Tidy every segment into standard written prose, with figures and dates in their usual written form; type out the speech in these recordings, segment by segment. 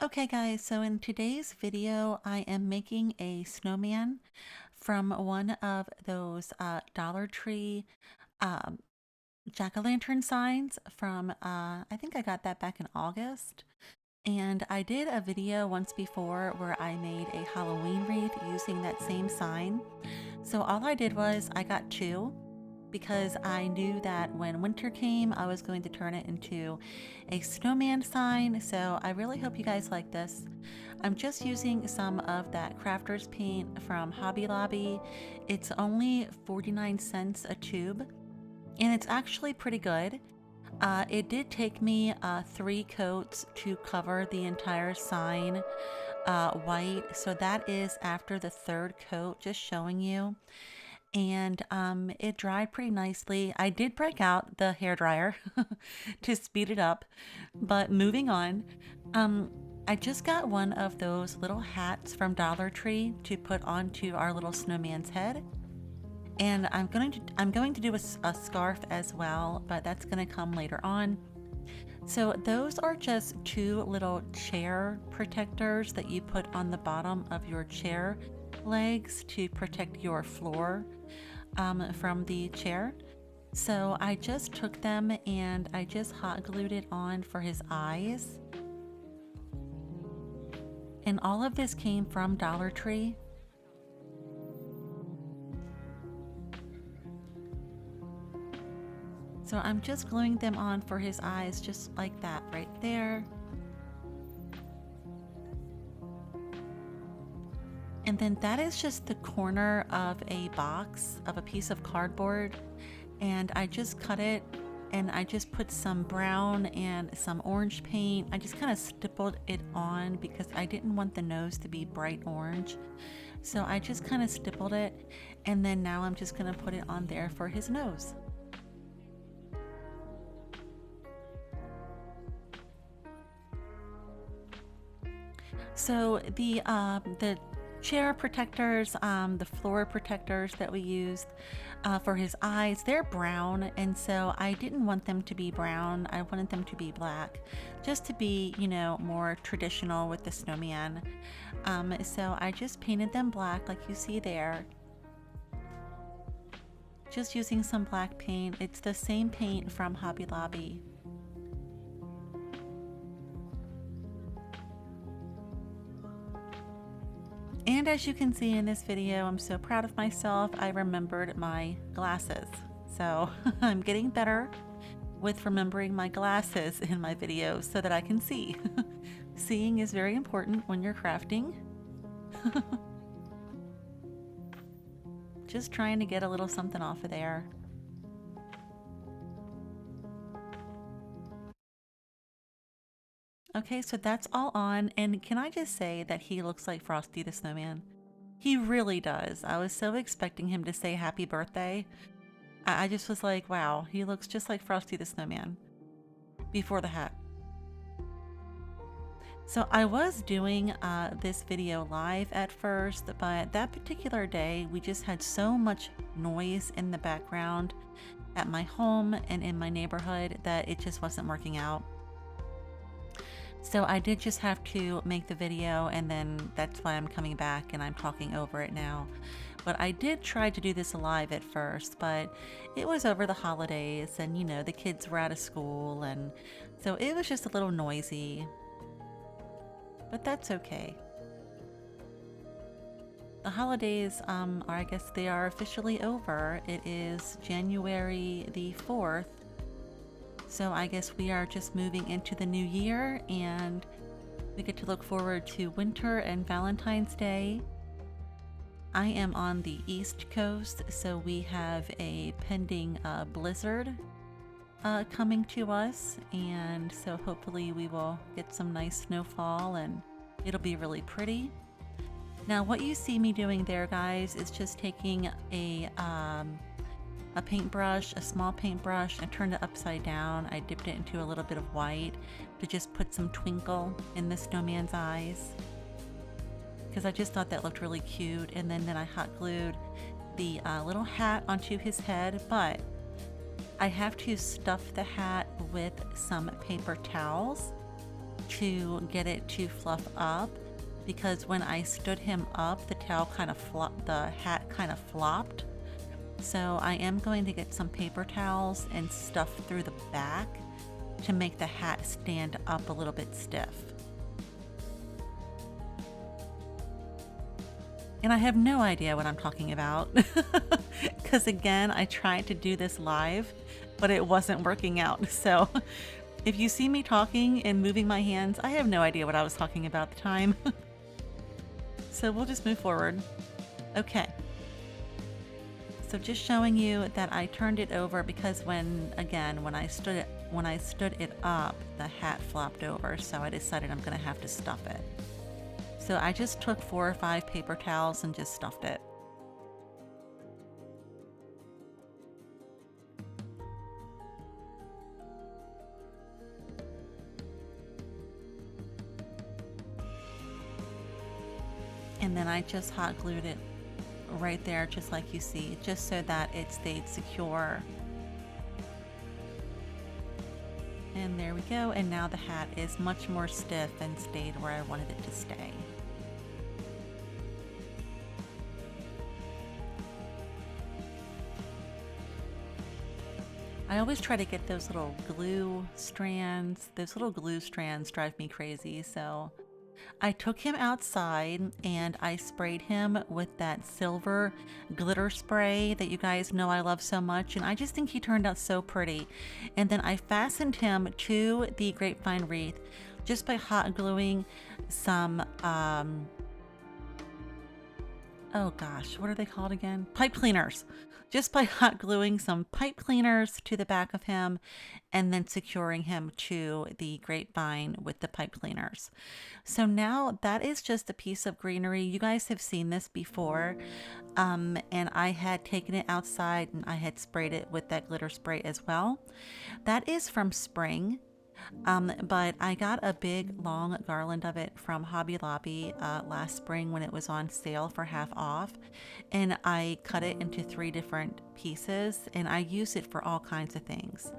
Okay guys, so in today's video, I am making a snowman from one of those Dollar Tree um, jack-o'-lantern signs from, I think I got that back in August. And I did a video once before where I made a Halloween wreath using that same sign. So all I did was I got two because I knew that when winter came, I was going to turn it into a snowman sign. So I really hope you guys like this. I'm just using some of that crafter's paint from Hobby Lobby. It's only 49 cents a tube, and it's actually pretty good. It did take me 3 coats to cover the entire sign white, so that is after the third coat, just showing you. And it dried pretty nicely. I did break out the hairdryer to speed it up, but moving on. Um, I just got one of those little hats from Dollar Tree to put onto our little snowman's head. And I'm going to do a scarf as well, but that's going to come later on. So those are just two little chair protectors that you put on the bottom of your chair legs to protect your floor from the chair. So I just took them and I just hot glued it on for his eyes. And all of this came from Dollar Tree. So I'm just gluing them on for his eyes, just like that right there. And then that is just the corner of a box of a piece of cardboard. And I just cut it and I just put some brown and some orange paint. I just kind of stippled it on because I didn't want the nose to be bright orange. So I just kind of stippled it, and then now I'm just going to put it on there for his nose. So the chair protectors, the floor protectors that we used for his eyes, they're brown, and so I didn't want them to be brown. I wanted them to be black, just to be, you know, more traditional with the snowman. So I just painted them black like you see there. Just using some black paint. It's the same paint from Hobby Lobby. And as you can see in this video, I'm so proud of myself. I remembered my glasses. So I'm getting better with remembering my glasses in my videos so that I can see. Seeing is very important when you're crafting. Just trying to get a little something off of there. Okay, so that's all on, and can I just say that he looks like Frosty the Snowman? He really does. I was so expecting him to say happy birthday. I just was like, wow, he looks just like Frosty the Snowman before the hat. So I was doing this video live at first, but that particular day we just had so much noise in the background at my home and in my neighborhood that it just wasn't working out. So I did just have to make the video, and then that's why I'm coming back and I'm talking over it now. But I did try to do this live at first, but it was over the holidays and, you know, the kids were out of school, and so it was just a little noisy. But that's okay. The holidays are, I guess they are officially over. It is January the 4th. So I guess we are just moving into the new year, and we get to look forward to winter and Valentine's Day. I am on the East Coast, so we have a pending blizzard coming to us, and so hopefully we will get some nice snowfall and it'll be really pretty. Now what you see me doing there, guys, is just taking a paintbrush, a small paintbrush. I turned it upside down. I dipped it into a little bit of white to just put some twinkle in the snowman's eyes, because I just thought that looked really cute. And then I hot glued the little hat onto his head, but I have to stuff the hat with some paper towels to get it to fluff up, because when I stood him up, the hat kind of flopped. So I am going to get some paper towels and stuff through the back to make the hat stand up a little bit stiff. And I have no idea what I'm talking about because again, I tried to do this live, but it wasn't working out. So if you see me talking and moving my hands, I have no idea what I was talking about at the time. So we'll just move forward. Okay. So just showing you that I turned it over because when I stood it up, the hat flopped over. So I decided I'm going to have to stuff it. So I just took 4 or 5 paper towels and just stuffed it. And then I just hot glued it right there, just like you see, just so that it stayed secure. And there we go. And now the hat is much more stiff and stayed where I wanted it to stay. I always try to get those little glue strands. Those little glue strands drive me crazy. So I took him outside and I sprayed him with that silver glitter spray that you guys know I love so much. And I just think he turned out so pretty. And then I fastened him to the grapevine wreath just by hot gluing some, oh gosh, what are they called again? Pipe cleaners. Just by hot gluing some pipe cleaners to the back of him and then securing him to the grapevine with the pipe cleaners. So now that is just a piece of greenery. You guys have seen this before. And I had taken it outside and I had sprayed it with that glitter spray as well. That is from spring. But I got a big long garland of it from Hobby Lobby last spring when it was on sale for half off, and I cut it into 3 different pieces and I use it for all kinds of things.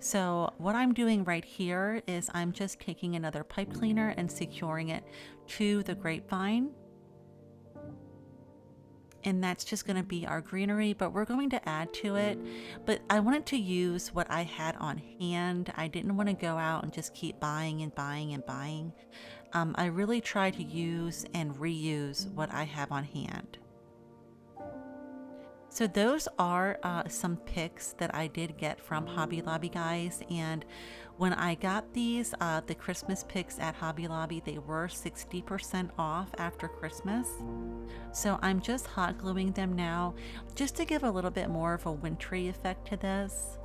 So what I'm doing right here is I'm just taking another pipe cleaner and securing it to the grapevine. And that's just going to be our greenery, but we're going to add to it. But I wanted to use what I had on hand. I didn't want to go out and just keep buying and buying and buying. I really try to use and reuse what I have on hand. So those are some picks that I did get from Hobby Lobby, guys. And when I got these, the Christmas picks at Hobby Lobby, they were 60% off after Christmas. So I'm just hot gluing them now just to give a little bit more of a wintry effect to this.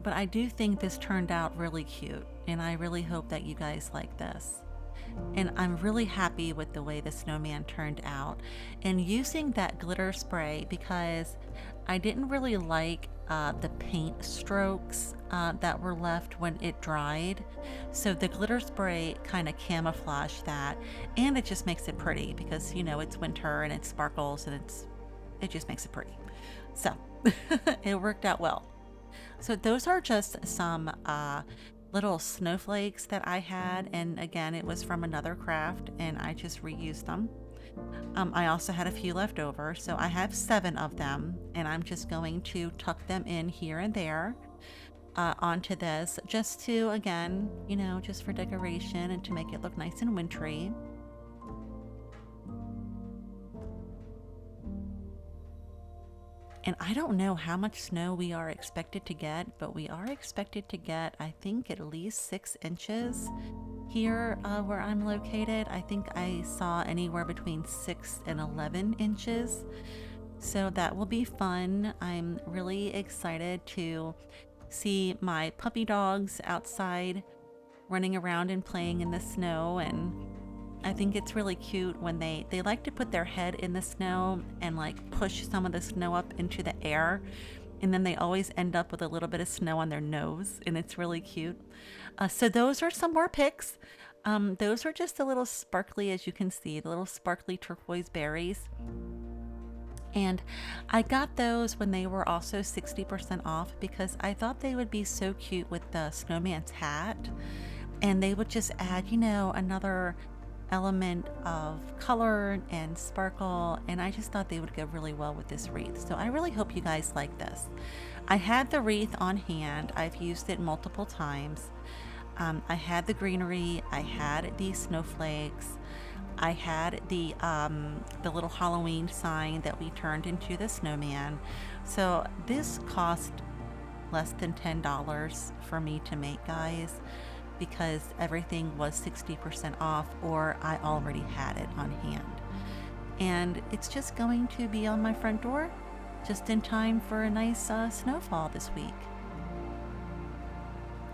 But I do think this turned out really cute, and I really hope that you guys like this. And I'm really happy with the way the snowman turned out. And using that glitter spray because I didn't really like the paint strokes that were left when it dried. So the glitter spray kind of camouflaged that, and it just makes it pretty because, you know, it's winter and it sparkles and it just makes it pretty. So it worked out well. So those are just some little snowflakes that I had, and again it was from another craft and I just reused them. I also had a few left over, so I have 7 of them, and I'm just going to tuck them in here and there onto this, just to, again, you know, just for decoration and to make it look nice and wintry. And I don't know how much snow we are expected to get, but we are expected to get, I think, at least 6 inches here where I'm located. I think I saw anywhere between 6 and 11 inches. So that will be fun. I'm really excited to see my puppy dogs outside running around and playing in the snow, and I think it's really cute when they like to put their head in the snow and like push some of the snow up into the air, and then they always end up with a little bit of snow on their nose, and it's really cute. So those are some more pics. Those are just a little sparkly, as you can see, the little sparkly turquoise berries. And I got those when they were also 60% off because I thought they would be so cute with the snowman's hat. And they would just add, you know, another element of color and sparkle. And I just thought they would go really well with this wreath. So I really hope you guys like this. I had the wreath on hand. I've used it multiple times. I had the greenery. I had the snowflakes. I had the little Halloween sign that we turned into the snowman. So this cost less than $10 for me to make, guys, because everything was 60% off or I already had it on hand. And it's just going to be on my front door just in time for a nice snowfall this week.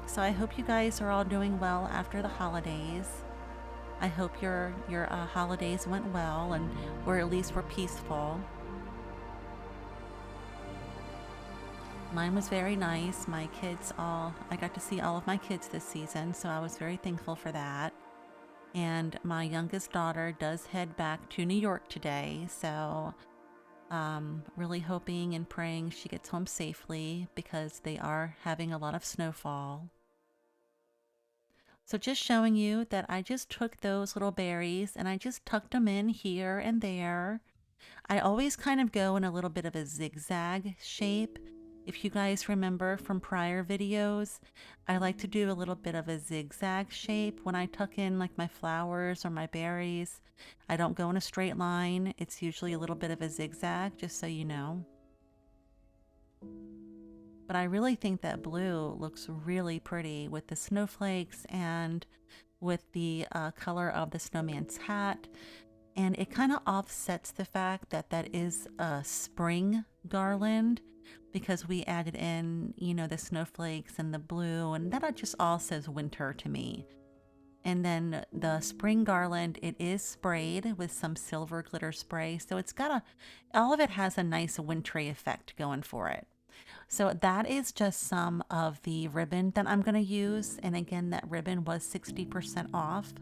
So I hope you guys are all doing well after the holidays. I hope your holidays went well and or at least were peaceful. Mine was very nice. My kids I got to see all of my kids this season, so I was very thankful for that. And my youngest daughter does head back to New York today, so really hoping and praying she gets home safely because they are having a lot of snowfall. So just showing you that I just took those little berries and I just tucked them in here and there. I always kind of go in a little bit of a zigzag shape. If you guys remember from prior videos, I like to do a little bit of a zigzag shape when I tuck in like my flowers or my berries. I don't go in a straight line. It's usually a little bit of a zigzag, just so you know. But I really think that blue looks really pretty with the snowflakes and with the color of the snowman's hat. And it kind of offsets the fact that that is a spring garland because we added in, you know, the snowflakes and the blue, and that just all says winter to me. And then the spring garland, it is sprayed with some silver glitter spray. So it's got all of it has a nice wintry effect going for it. So that is just some of the ribbon that I'm going to use. And again, that ribbon was 60% off.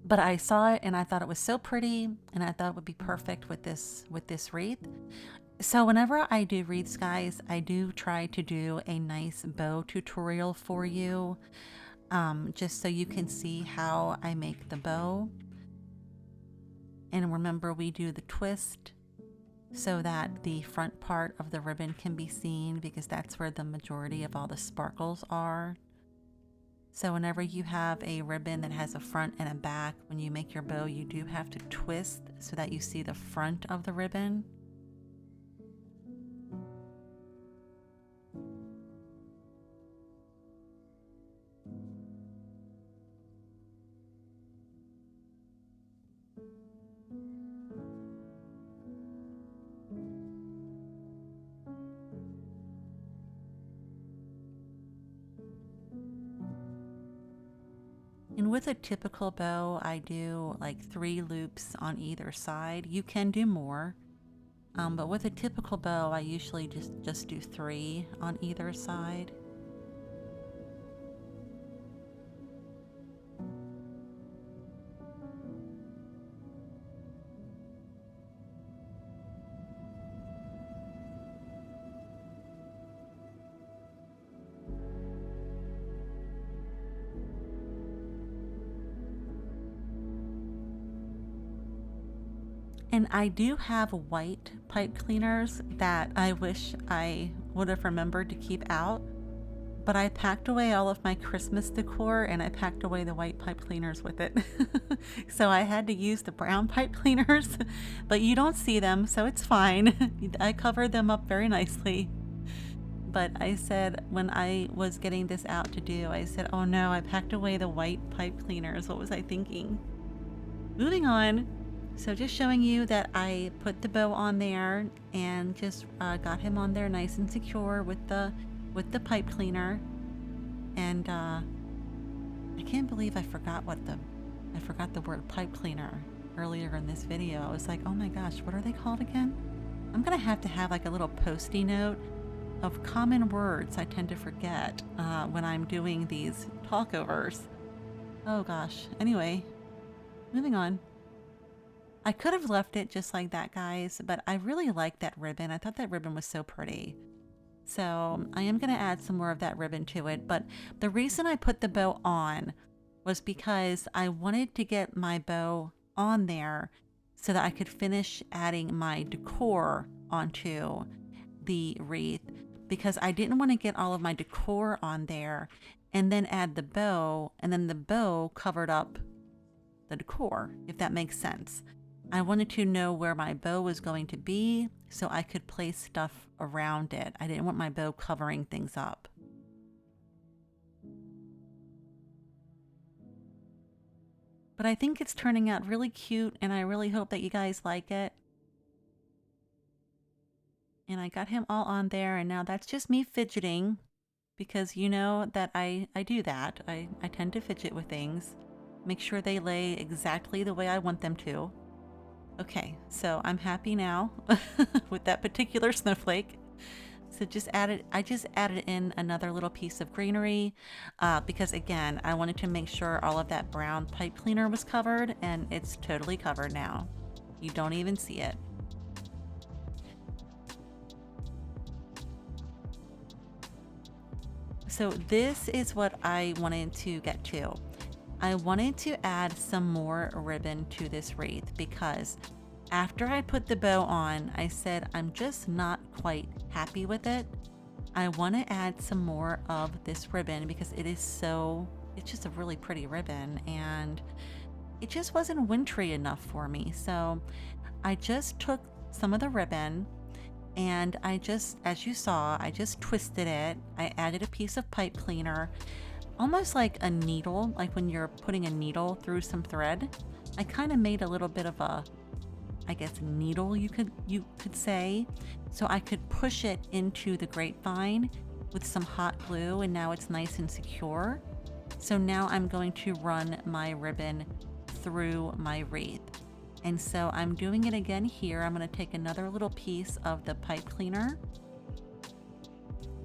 But I saw it and I thought it was so pretty and I thought it would be perfect with this wreath. So whenever I do wreaths, guys, I do try to do a nice bow tutorial for you, just so you can see how I make the bow. And remember, we do the twist so that the front part of the ribbon can be seen because that's where the majority of all the sparkles are. So whenever you have a ribbon that has a front and a back, when you make your bow, you do have to twist so that you see the front of the ribbon. And with a typical bow, I do like 3 loops on either side. You can do more, but with a typical bow, I usually just do 3 on either side. And I do have white pipe cleaners that I wish I would have remembered to keep out, but I packed away all of my Christmas decor and I packed away the white pipe cleaners with it. So I had to use the brown pipe cleaners, but you don't see them, so it's fine. I covered them up very nicely. But I said, when I was getting this out to do, I said, oh no, I packed away the white pipe cleaners. What was I thinking? Moving on. So just showing you that I put the bow on there and just got him on there nice and secure with the pipe cleaner. And I can't believe I forgot the word pipe cleaner earlier in this video. I was like, oh my gosh, what are they called again? I'm gonna have to have like a little post-it note of common words I tend to forget when I'm doing these talkovers. Oh gosh. Anyway, moving on. I could have left it just like that, guys, but I really like that ribbon. I thought that ribbon was so pretty. So I am going to add some more of that ribbon to it, but the reason I put the bow on was because I wanted to get my bow on there so that I could finish adding my decor onto the wreath, because I didn't want to get all of my decor on there and then add the bow, and then the bow covered up the decor, if that makes sense. I wanted to know where my bow was going to be so I could place stuff around it. I didn't want my bow covering things up. But I think it's turning out really cute, and I really hope that you guys like it. And I got him all on there, and now that's just me fidgeting, because you know that I do that. I tend to fidget with things. Make sure they lay exactly the way I want them to. Okay, so I'm happy now with that particular snowflake. So I just added in another little piece of greenery because again, I wanted to make sure all of that brown pipe cleaner was covered, and it's totally covered now. You don't even see it. So this is what I wanted to get to. I wanted to add some more ribbon to this wreath because after I put the bow on, I said I'm just not quite happy with it. I want to add some more of this ribbon because it's just a really pretty ribbon, and it just wasn't wintry enough for me. So I just took some of the ribbon and as you saw, I just twisted it. I added a piece of pipe cleaner, almost like a needle, like when you're putting a needle through some thread. I kind of made a little bit of a, I guess, needle you could say, so I could push it into the grapevine with some hot glue, and now it's nice and secure. So now I'm going to run my ribbon through my wreath. And so I'm doing it again here. I'm going to take another little piece of the pipe cleaner,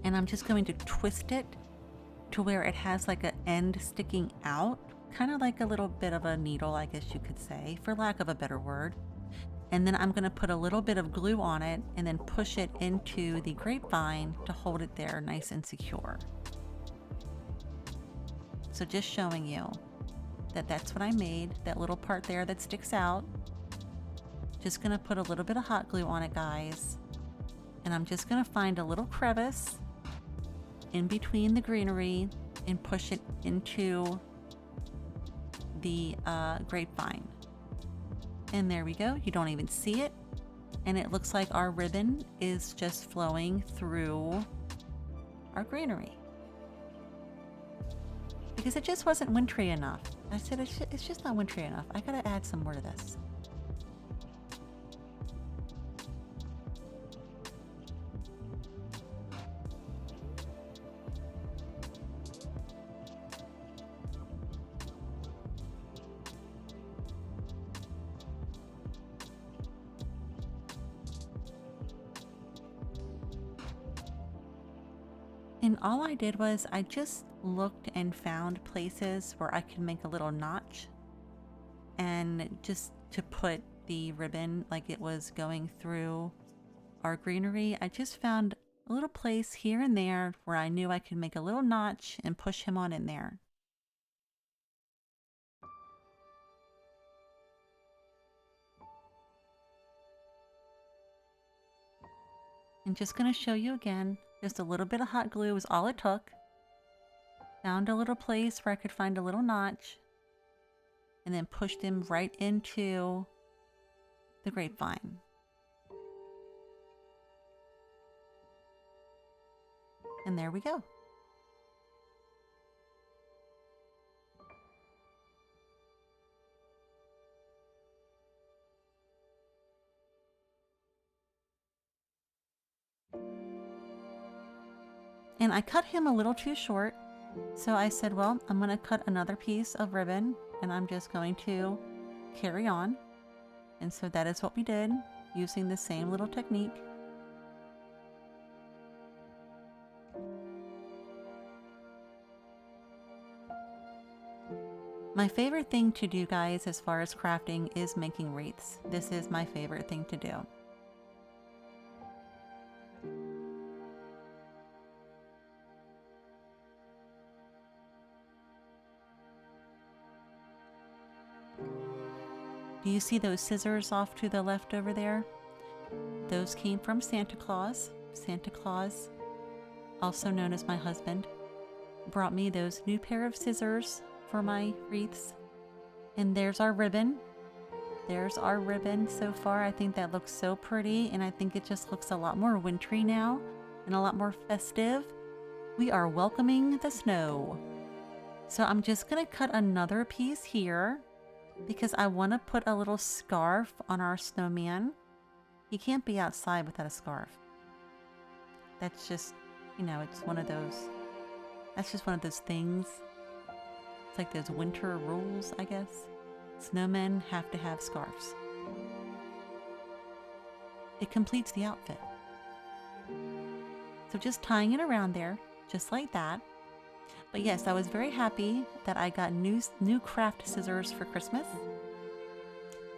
and I'm just going to twist it to where it has like an end sticking out, kind of like a little bit of a needle, I guess you could say, for lack of a better word. And then I'm going to put a little bit of glue on it and then push it into the grapevine to hold it there nice and secure. So just showing you that that's what I made, that little part there that sticks out. Just going to put a little bit of hot glue on it, guys. And I'm just going to find a little crevice in between the greenery and push it into the grapevine. And there we go. You don't even see it. And it looks like our ribbon is just flowing through our greenery. Because it just wasn't wintry enough. I said it's just not wintry enough. I gotta add some more to this. And all I did was I just looked and found places where I could make a little notch, and just to put the ribbon like it was going through our greenery, I just found a little place here and there where I knew I could make a little notch and push him on in there. I'm just going to show you again. Just a little bit of hot glue is all it took. Found a little place where I could find a little notch, and then pushed him right into the grapevine. And there we go. And I cut him a little too short, so I said, well, I'm going to cut another piece of ribbon, and I'm just going to carry on. And so that is what we did, using the same little technique. My favorite thing to do, guys, as far as crafting is making wreaths. This is my favorite thing to do. Do you see those scissors off to the left over there? Those came from Santa Claus. Santa Claus, also known as my husband, brought me those new pair of scissors for my wreaths. And there's our ribbon. There's our ribbon so far. I think that looks so pretty, and I think it just looks a lot more wintry now and a lot more festive. We are welcoming the snow. So I'm just gonna cut another piece here because I want to put a little scarf on our snowman. He can't be outside without a scarf. That's just, you know, it's one of those, that's just one of those things. It's like those winter rules, I guess. Snowmen have to have scarves. It completes the outfit. So just tying it around there, just like that. But yes, I was very happy that I got new craft scissors for Christmas.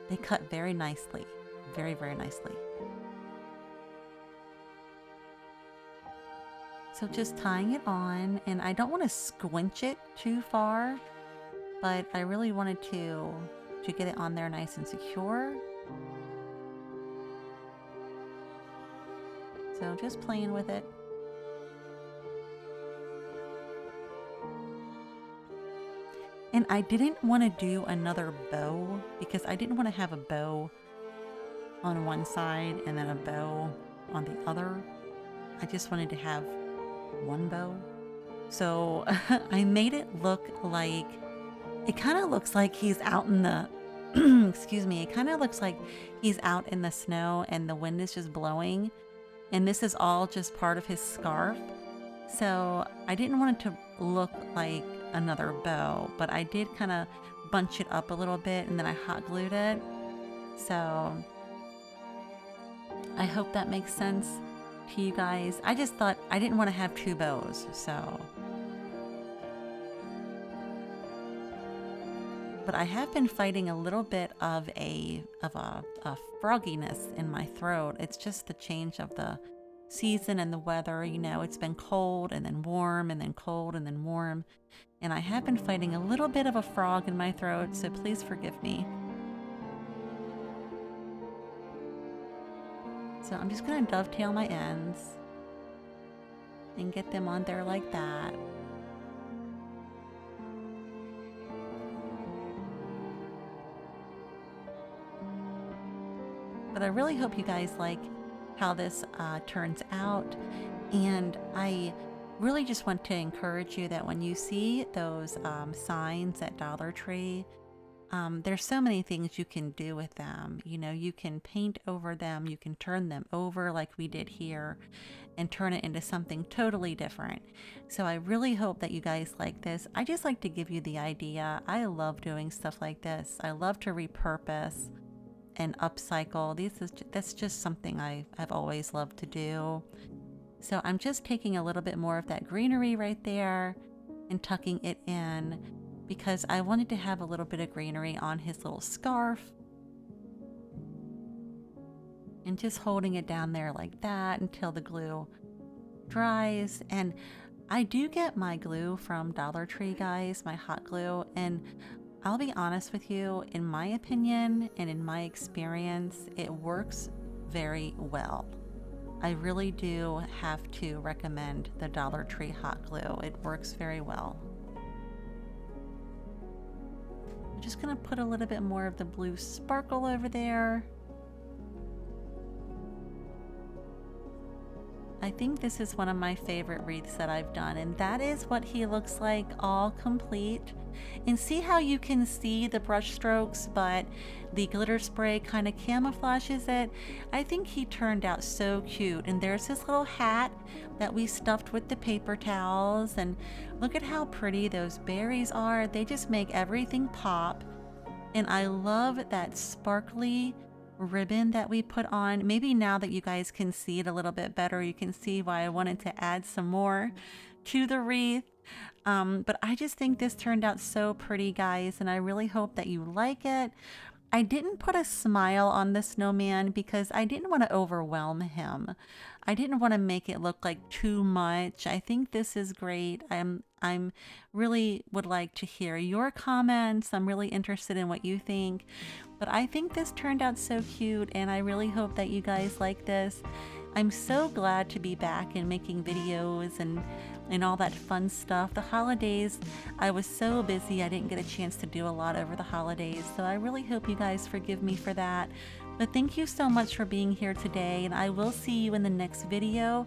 They cut very nicely. Very, very nicely. So just tying it on, and I don't want to squinch it too far, but I really wanted to get it on there nice and secure. So just playing with it. And I didn't want to do another bow because I didn't want to have a bow on one side and then a bow on the other. I just wanted to have one bow. So I made it look like, it kind of looks like he's out in the, excuse me, it kind of looks like he's out in the snow and the wind is just blowing. And this is all just part of his scarf. So I didn't want it to look like another bow, but I did kind of bunch it up a little bit and then I hot glued it. So I hope that makes sense to you guys. I just thought I didn't want to have two bows, so. But I have been fighting a little bit of a frogginess in my throat. It's just the change of the season and the weather. You know, it's been cold and then warm and then cold and then warm. And I have been fighting a little bit of a frog in my throat, so please forgive me. So I'm just going to dovetail my ends and get them on there like that. But I really hope you guys like how this turns out. And I really just want to encourage you that when you see those signs at Dollar Tree, there's so many things you can do with them. You know, you can paint over them, you can turn them over like we did here and turn it into something totally different. So I really hope that you guys like this. I just like to give you the idea. I love doing stuff like this. I love to repurpose and upcycle. That's just something I've always loved to do. So I'm just taking a little bit more of that greenery right there and tucking it in because I wanted to have a little bit of greenery on his little scarf and just holding it down there like that until the glue dries. And I do get my glue from Dollar Tree, guys, my hot glue, and I'll be honest with you, in my opinion and in my experience, it works very well. I really do have to recommend the Dollar Tree hot glue. It works very well. I'm just going to put a little bit more of the blue sparkle over there. I think this is one of my favorite wreaths that I've done, and that is what he looks like all complete. And see how you can see the brush strokes, but the glitter spray kind of camouflages it. I think he turned out so cute. And there's his little hat that we stuffed with the paper towels, and look at how pretty those berries are. They just make everything pop. And I love that sparkly ribbon that we put on. Maybe now that you guys can see it a little bit better, you can see why I wanted to add some more to the wreath. But I just think this turned out so pretty, guys, and I really hope that you like it. I didn't put a smile on the snowman because I didn't want to overwhelm him. I didn't want to make it look like too much. I think this is great. I'm really would like to hear your comments. I'm really interested in what you think. But I think this turned out so cute, and I really hope that you guys like this. I'm so glad to be back and making videos and all that fun stuff. The holidays, I was so busy I didn't get a chance to do a lot over the holidays, so I really hope you guys forgive me for that. But thank you so much for being here today, and I will see you in the next video.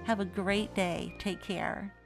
Have a great day. Take care.